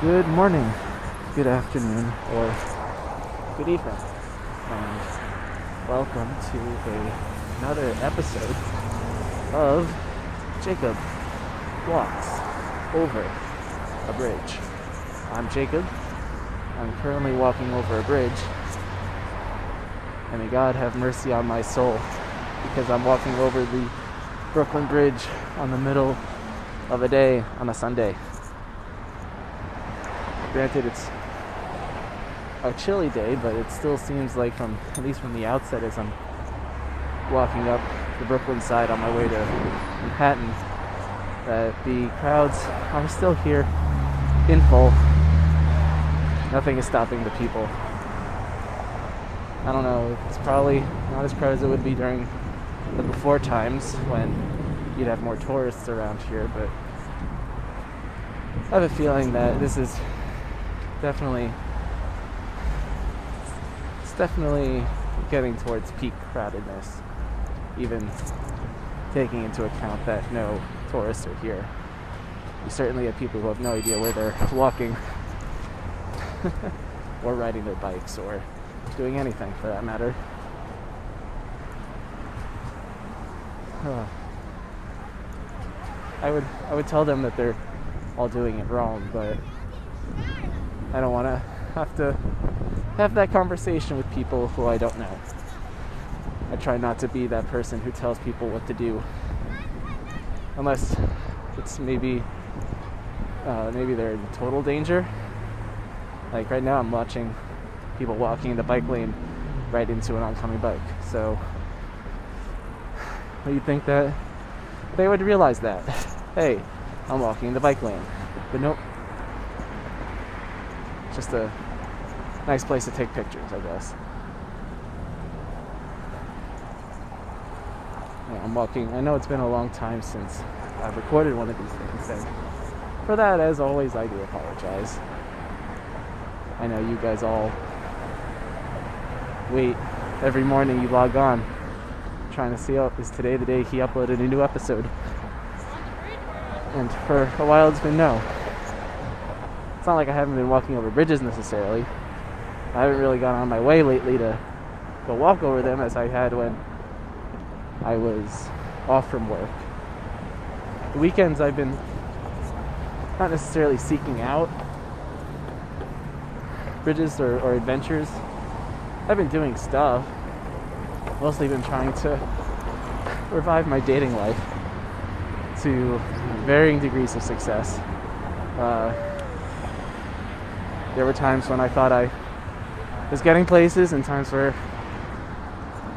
Good morning, good afternoon, or good evening, and welcome to another episode of Jacob Walks Over a Bridge. I'm Jacob. I'm currently walking over a bridge, and may God have mercy on my soul, because I'm walking over the Brooklyn Bridge on the middle of a day on a Sunday. Granted, it's a chilly day, but it still seems like, at least from the outset, as I'm walking up the Brooklyn side on my way to Manhattan, that the crowds are still here in full. Nothing is stopping the people. I don't know, it's probably not as crowded as it would be during the before times when you'd have more tourists around here, but I have a feeling that this is definitely getting towards peak crowdedness, even taking into account that no tourists are here. You certainly have people who have no idea where they're walking or riding their bikes or doing anything for that matter. I would tell them that they're all doing it wrong, but I don't want to have that conversation with people who I don't know. I try not to be that person who tells people what to do, unless it's maybe they're in total danger. Like right now, I'm watching people walking in the bike lane right into an oncoming bike. So, you'd think that they would realize that. Hey, I'm walking in the bike lane. But nope. Just a nice place to take pictures, I guess. Yeah, I'm walking. I know it's been a long time since I've recorded one of these things, and for that, as always, I do apologize. I know you guys all wait every morning, you log on trying to see, is today the day he uploaded a new episode? And for a while it's been no. It's not like I haven't been walking over bridges necessarily. I haven't really gone on my way lately to go walk over them as I had when I was off from work. The weekends I've been not necessarily seeking out bridges or adventures. I've been doing stuff. Mostly been trying to revive my dating life to varying degrees of success. There were times when I thought I was getting places and times where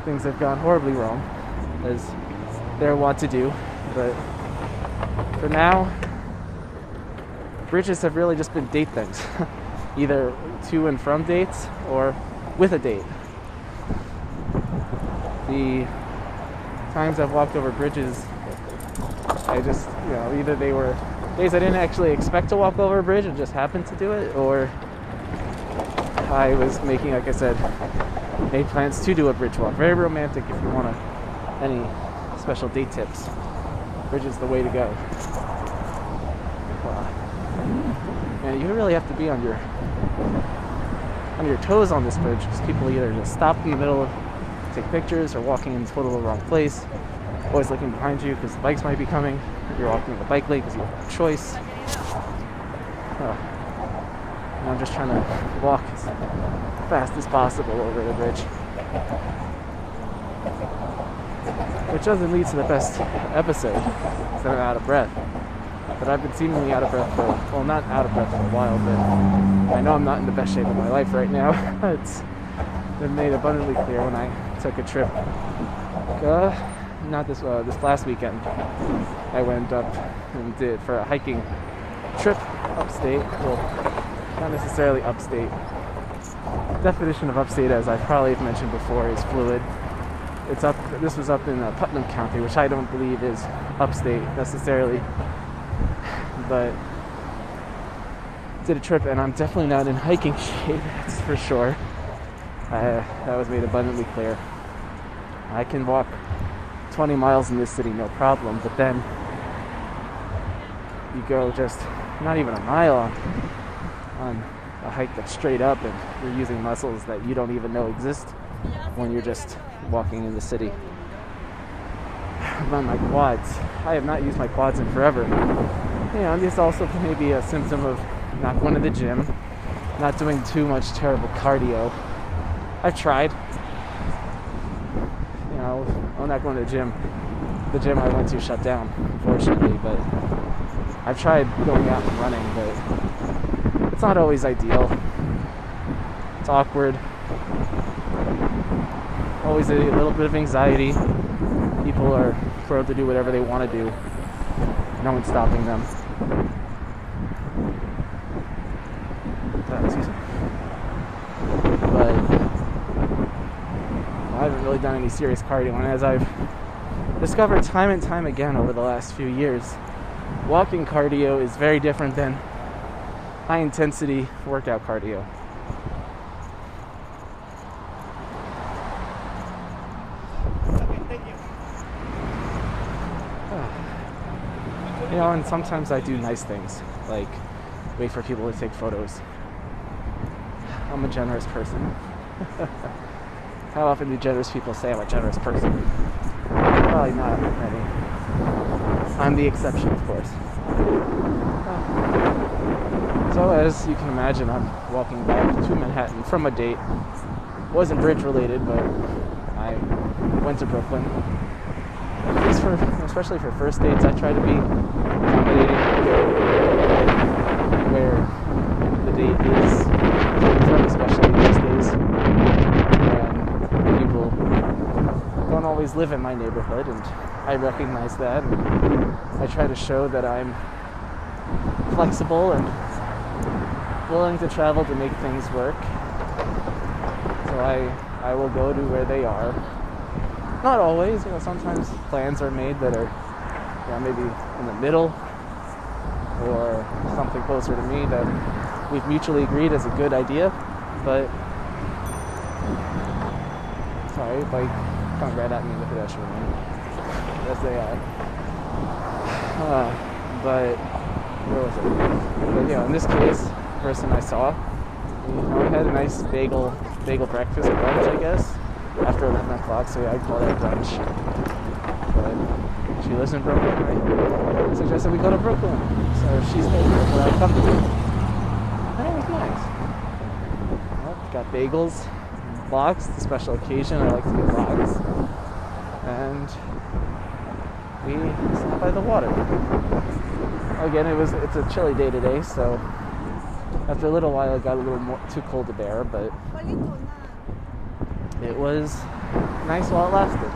things have gone horribly wrong, as they're wont to do. But for now, bridges have really just been date things. Either to and from dates or with a date. The times I've walked over bridges, I just, either they were days I didn't actually expect to walk over a bridge and just happened to do it, or I was making, like I said, made plans to do a bridge walk. Very romantic if you want any special date tips. Bridge is the way to go. And you really have to be on your toes on this bridge, because people either just stop in the middle of take pictures or walking in the total wrong place, always looking behind you because the bikes might be coming. You're walking in the bike lane because you have no choice. And I'm just trying to walk as fast as possible over the bridge, which doesn't lead to the best episode because I'm out of breath. But I've been seemingly out of breath not out of breath for a while, but I know I'm not in the best shape of my life right now. It's been made abundantly clear when I took a trip. This last weekend, I went up and did for a hiking trip upstate. Well, not necessarily upstate. Definition of upstate, as I probably have mentioned before, is fluid. This was up in Putnam County, which I don't believe is upstate necessarily. But did a trip, and I'm definitely not in hiking shape, that's for sure. That was made abundantly clear. I can walk 20 miles in this city, no problem, but then you go just not even a mile on a hike that's straight up and you're using muscles that you don't even know exist when you're just walking in the city. About my quads, I have not used my quads in forever. This also may be a symptom of not going to the gym, not doing too much terrible cardio. I've tried. I'm not going to the gym. The gym I went to shut down, unfortunately, but I've tried going out and running, but it's not always ideal. It's awkward. Always a little bit of anxiety. People are prone to do whatever they want to do. No one's stopping them. Excuse me. But I haven't really done any serious cardio, and as I've discovered time and time again over the last few years, walking cardio is very different than high intensity workout cardio. And sometimes I do nice things, like wait for people to take photos. I'm a generous person. How often do generous people say I'm a generous person? Probably not many. I'm the exception, of course. So as you can imagine, I'm walking back to Manhattan from a date. Wasn't bridge related, but I went to Brooklyn. At least especially for first dates, I try to be accommodating where the date is coming from, especially these days. And people don't always live in my neighborhood, and I recognize that. And I try to show that I'm flexible and willing to travel to make things work. So I will go to where they are. Not always, sometimes plans are made that are maybe in the middle or something closer to me that we've mutually agreed is a good idea. But sorry if I come right at me in the pedestrian lane. Yes, they are. But where was it? But in this case, the person I saw, I had a nice bagel breakfast or lunch, I guess, after 11 o'clock, so I call that brunch. But she lives in Brooklyn, right? I suggested we go to Brooklyn, so she's where I come to. And it was nice. Well, got bagels, lox, the special occasion, I like to get lox. And we sat by the water. Again, it's a chilly day today, so after a little while it got a little more too cold to bear, but it was nice while it lasted.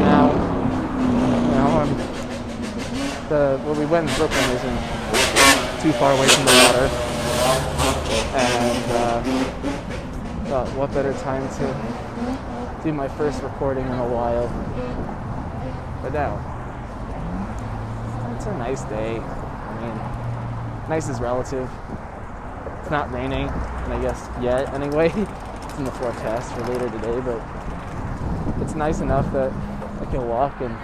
Now where we went in Brooklyn isn't too far away from the water, and thought what better time to do my first recording in a while. But now, it's a nice day. I mean, nice is relative. It's not raining, and I guess yet anyway. It's in the forecast for later today, but it's nice enough that I can walk and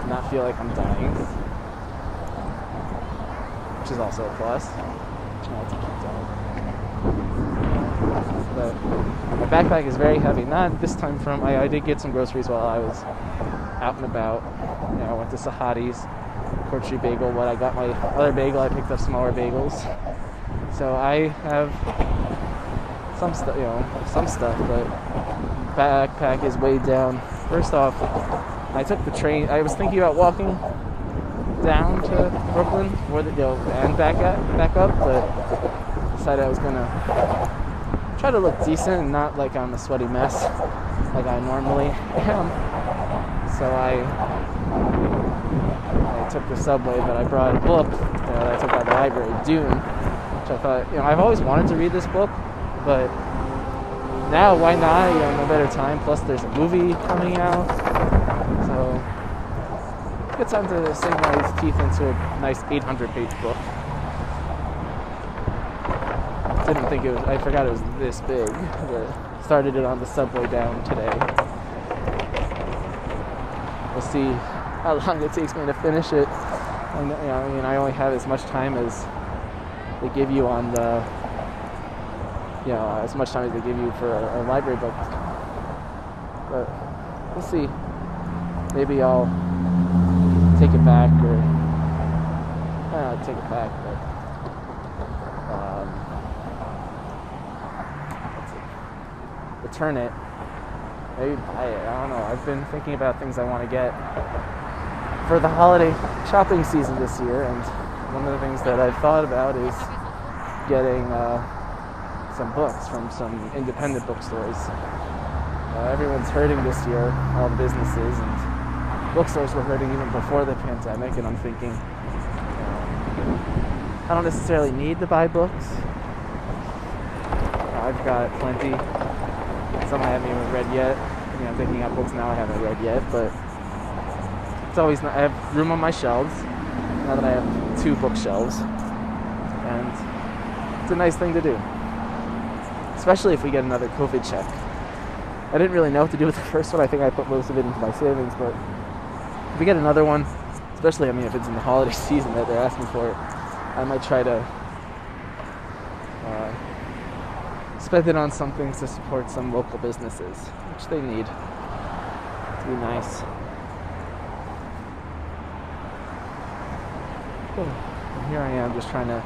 not feel like I'm dying, which is also a plus. But my backpack is very heavy. Not this time I did get some groceries while I was out and about. I went to Sahadi's, Court Street Bagel. When I got my other bagel, I picked up smaller bagels. So I have some stuff, but backpack is weighed down. First off, I took the train. I was thinking about walking down to Brooklyn, and back up, but decided I was gonna try to look decent and not like I'm a sweaty mess like I normally am. So I took the subway, but I brought a book that I took out of the library, Dune, which I thought, I've always wanted to read this book, but now why not? No better time. Plus there's a movie coming out, so good time to sink my teeth into a nice 800-page book. Didn't think it was, I forgot it was this big, but started it on the subway down today. We'll see how long it takes me to finish it. And, I mean, I only have as much time as they give you on the, as much time as they give you for a library book. But we'll see. Maybe I'll take it back, or take it back, but return it. Maybe buy it. I don't know. I've been thinking about things I want to get for the holiday shopping season this year, and one of the things that I've thought about is getting some books from some independent bookstores. Everyone's hurting this year, all the businesses, and bookstores were hurting even before the pandemic, and I'm thinking, I don't necessarily need to buy books. I've got plenty. Some I haven't even read yet. I'm picking up books now I haven't read yet, but it's always not. I have room on my shelves now that I have 2 bookshelves, and it's a nice thing to do, especially if we get another COVID check. I didn't really know what to do with the first one. I think I put most of it into my savings, but if we get another one, especially, if it's in the holiday season that they're asking for it, I might try to spend it on something to support some local businesses, which they need. To be nice. And here I am just trying to...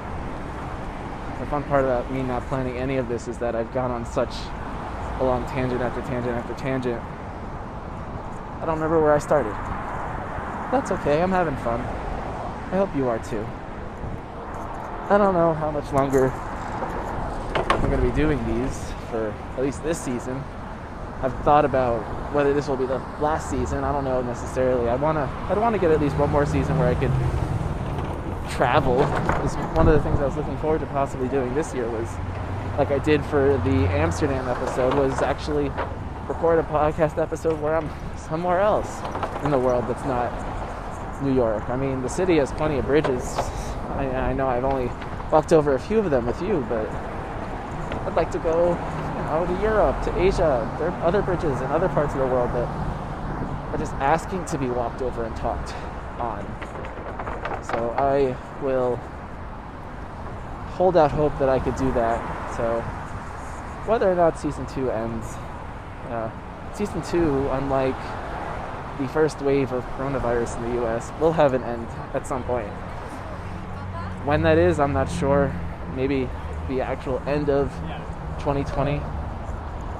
The fun part about me not planning any of this is that I've gone on such a long tangent after tangent after tangent. I don't remember where I started. That's okay, I'm having fun. I hope you are too. I don't know how much longer I'm going to be doing these for at least this season. I've thought about whether this will be the last season. I don't know necessarily. I'd want to get at least one more season where I could travel. It's one of the things I was looking forward to possibly doing this year was, like I did for the Amsterdam episode, was actually record a podcast episode where I'm somewhere else in the world that's not New York. I mean, the city has plenty of bridges. I know I've only walked over a few of them with you, but I'd like to go, to Europe, to Asia. There are other bridges in other parts of the world that are just asking to be walked over and talked on. So I will hold out hope that I could do that. So whether or not season 2 ends, season 2, unlike the first wave of coronavirus in the US, will have an end at some point. When that is, I'm not sure. Maybe the actual end of 2020,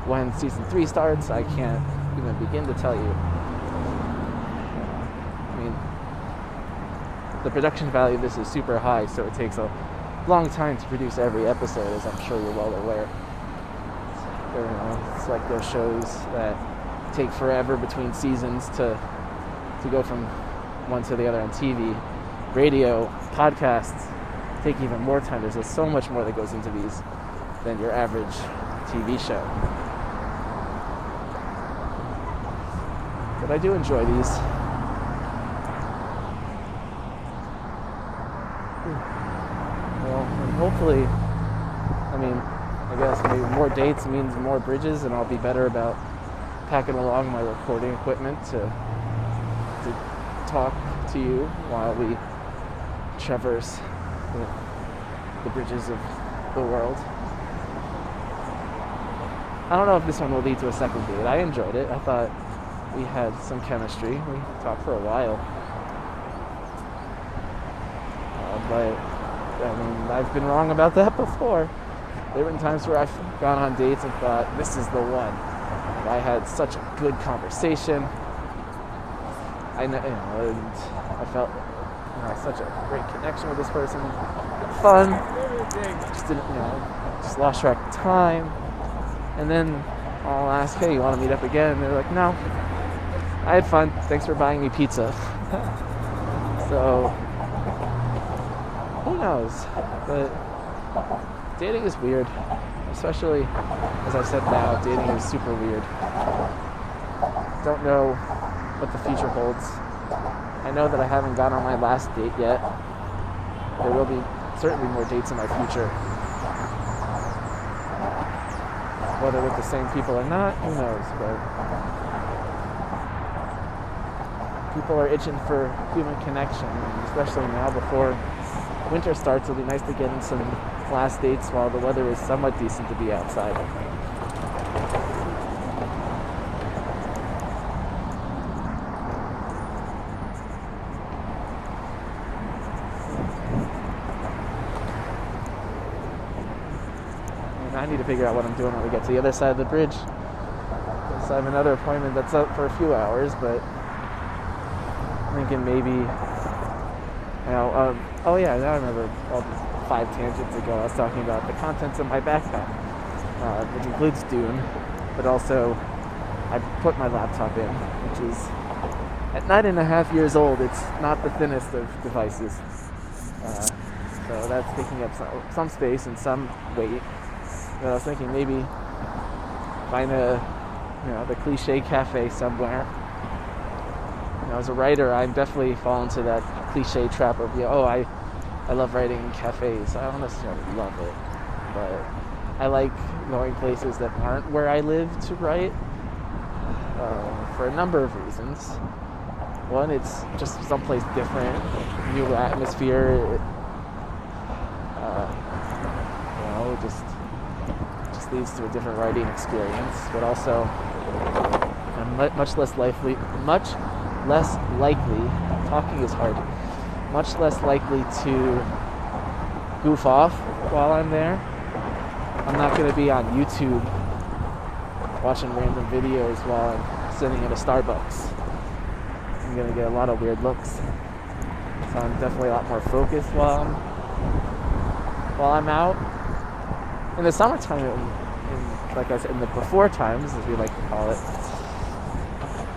when season 3 starts, I can't even begin to tell you. I mean, the production value of this is super high, so it takes a long time to produce every episode, as I'm sure you're well aware. It's like those shows that take forever between seasons to go from one to the other on TV. Radio, podcasts take even more time. There's just so much more that goes into these than your average TV show. But I do enjoy these. Well, and hopefully, I guess maybe more dates means more bridges, and I'll be better about packing along my recording equipment to talk to you while we traverse the bridges of the world. I don't know if this one will lead to a second date. I enjoyed it. I thought we had some chemistry. We talked for a while. But I've been wrong about that before. There have been times where I've gone on dates and thought, this is the one. I had such a good conversation. And I felt such a great connection with this person. Fun. Just didn't, just lost track of time. And then I'll ask, hey, you want to meet up again? And they're like, no. I had fun. Thanks for buying me pizza. So, who knows? But dating is weird. Especially, as I've said now, dating is super weird. Don't know what the future holds. I know that I haven't gone on my last date yet. There will be certainly more dates in my future. Whether with the same people or not, who knows? But people are itching for human connection, and especially now before winter starts, it'll be nice to get in some class dates while the weather is somewhat decent to be outside. And I need to figure out what I'm doing when we get to the other side of the bridge. So I have another appointment that's up for a few hours, but I'm thinking maybe, oh yeah, now I remember all the 5 tangents ago I was talking about the contents of my backpack, which includes Dune, but also I put my laptop in, which is, at 9.5 years old, it's not the thinnest of devices. So that's taking up some space and some weight. But I was thinking maybe find the cliche cafe somewhere. As a writer, I'm definitely fall into that cliche trap of, I love writing in cafes. I don't necessarily love it, but I like going places that aren't where I live to write, for a number of reasons. One, it's just someplace different, new atmosphere. Just leads to a different writing experience, but also I'm much less likely. Talking is hard. Much less likely to goof off while I'm there. I'm not going to be on YouTube watching random videos while I'm sitting at a Starbucks. I'm going to get a lot of weird looks. So I'm definitely a lot more focused while I'm out. In the summertime, like I said, in the before times, as we like to call it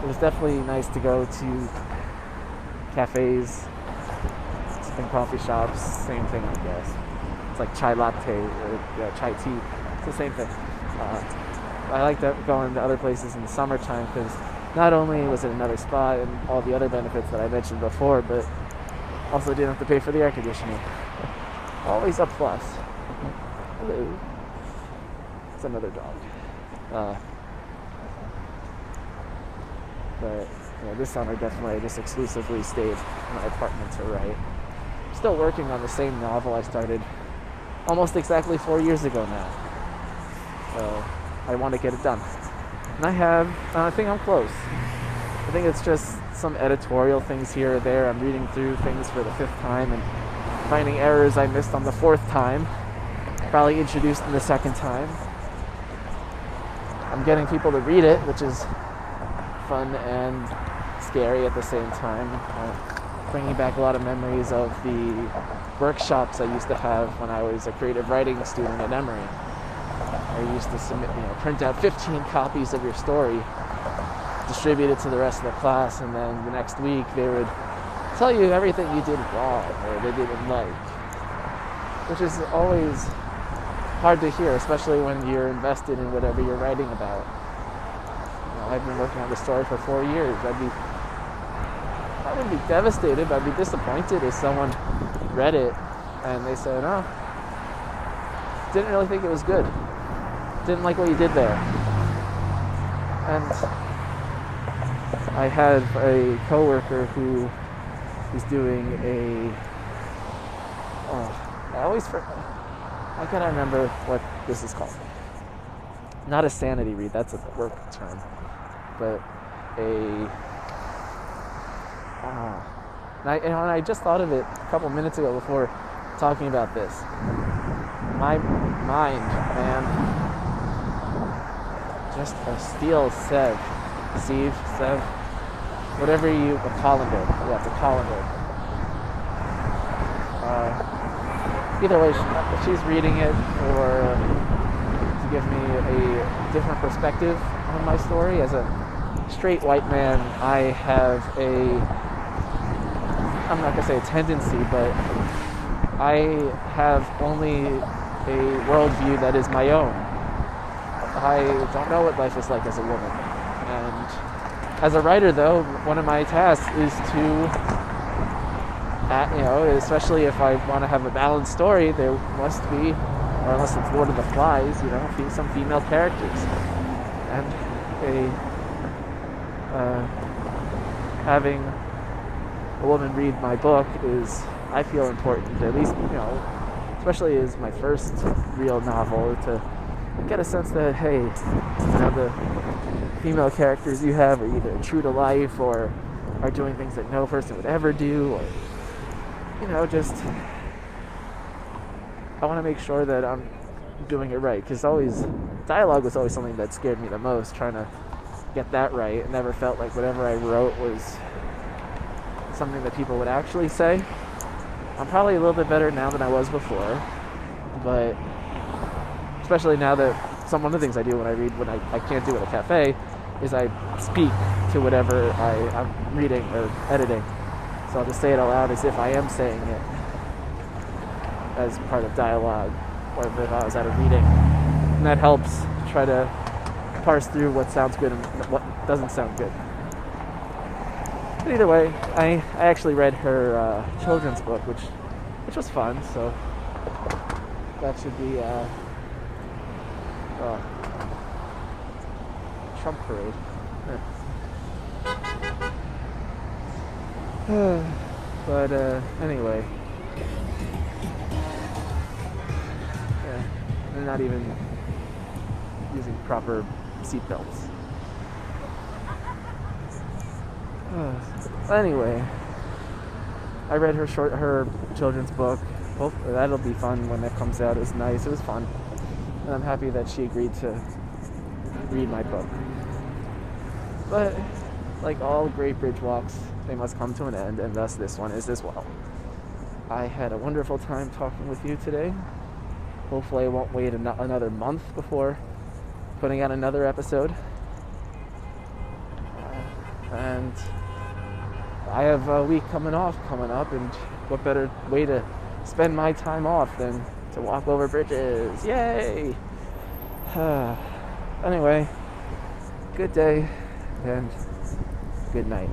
was definitely nice to go to cafes and coffee shops. Same thing, I guess. It's like chai latte or chai tea. It's the same thing. I like going to other places in the summertime because not only was it another spot and all the other benefits that I mentioned before, but also didn't have to pay for the air conditioning. Always a plus. Hello. It's another dog. But this summer definitely I just exclusively stayed in my apartment to write. I'm still working on the same novel I started almost exactly 4 years ago now. So I want to get it done. And I think I'm close. I think it's just some editorial things here or there. I'm reading through things for the 5th time and finding errors I missed on the 4th time. Probably introduced in the 2nd time. I'm getting people to read it, which is fun and scary at the same time. Bringing back a lot of memories of the workshops I used to have when I was a creative writing student at Emory. I used to print out 15 copies of your story, distribute it to the rest of the class, and then the next week they would tell you everything you did wrong or they didn't like, which is always hard to hear, especially when you're invested in whatever you're writing about. I've been working on the story for 4 years. I wouldn't be devastated, but I'd be disappointed if someone read it and they said, "Oh, didn't really think it was good. Didn't like what you did there." And I had a coworker who is doing I can't remember what this is called. Not a sanity read, that's a work term. But and I just thought of it a couple minutes ago before talking about this. My mind, man, just a steel sieve, whatever a colander. Yeah, it's a colander. Either way, she's reading it to give me a different perspective on my story. As a straight white man, I have I'm not going to say a tendency, but I have only a worldview that is my own. I don't know what life is like as a woman. And as a writer, though, one of my tasks is to, especially if I want to have a balanced story, there must be, or unless it's Lord of the Flies, some female characters. And having a woman read my book is, I feel, important. At least, especially as my first real novel, to get a sense that, hey, the female characters you have are either true to life or are doing things that no person would ever do, or just I want to make sure that I'm doing it right, because dialogue was always something that scared me the most, trying to get that right. It never felt like whatever I wrote was something that people would actually say. I'm probably a little bit better now than I was before, but especially now that one of the things I do when I read, when I can't do it at a cafe, is I speak to whatever I'm reading or editing. So I'll just say it out loud as if I am saying it as part of dialogue, or if I was at a reading. And that helps try to parse through what sounds good and what doesn't sound good. But either way, I actually read her children's book, which was fun, so that should be Trump parade. But anyway, yeah, they're not even using proper seatbelts. Anyway, I read her children's book. Hopefully that'll be fun when that comes out. It was nice. It was fun, and I'm happy that she agreed to read my book. But like all great bridge walks, they must come to an end, and thus this one is as well. I had a wonderful time talking with you today. Hopefully I won't wait another month before putting out another episode. And I have a week coming up, and what better way to spend my time off than to walk over bridges. Yay! Anyway, good day and good night.